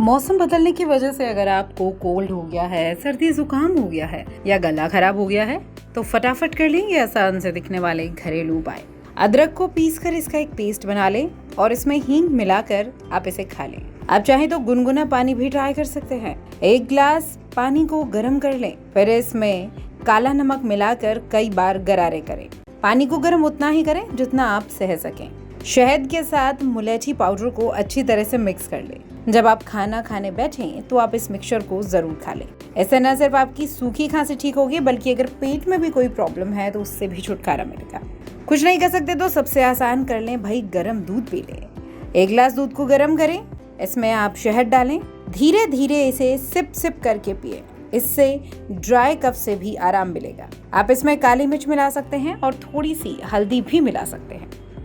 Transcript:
मौसम बदलने की वजह से अगर आपको कोल्ड हो गया है, सर्दी जुकाम हो गया है या गला खराब हो गया है तो फटाफट कर लें ये आसान से दिखने वाले घरेलू उपाय। अदरक को पीसकर इसका एक पेस्ट बना लें और इसमें हींग मिलाकर आप इसे खा लें। आप चाहें तो गुनगुना पानी भी ट्राई कर सकते हैं। 1 गिलास पानी को गर्म कर लें, फिर इसमें काला नमक मिलाकर कई बार गरारे करें। पानी को गर्म उतना ही करें जितना आप सह सकें। शहद के साथ मुलैठी पाउडर को अच्छी तरह से मिक्स कर लें। जब आप खाना खाने बैठें तो आप इस मिक्सचर को जरूर खा लें। ऐसे न सिर्फ आपकी सूखी खांसी ठीक होगी बल्कि अगर पेट में भी कोई प्रॉब्लम है तो उससे भी छुटकारा मिलेगा। कुछ नहीं कर सकते तो सबसे आसान कर लें भाई, गर्म दूध पी लें। 1 गिलास दूध को गर्म करें, इसमें आप शहद डालें, धीरे धीरे इसे सिप सिप करके पिए। इससे ड्राई कफ से भी आराम मिलेगा। आप इसमें काली मिर्च मिला सकते हैं और थोड़ी सी हल्दी भी मिला सकते हैं।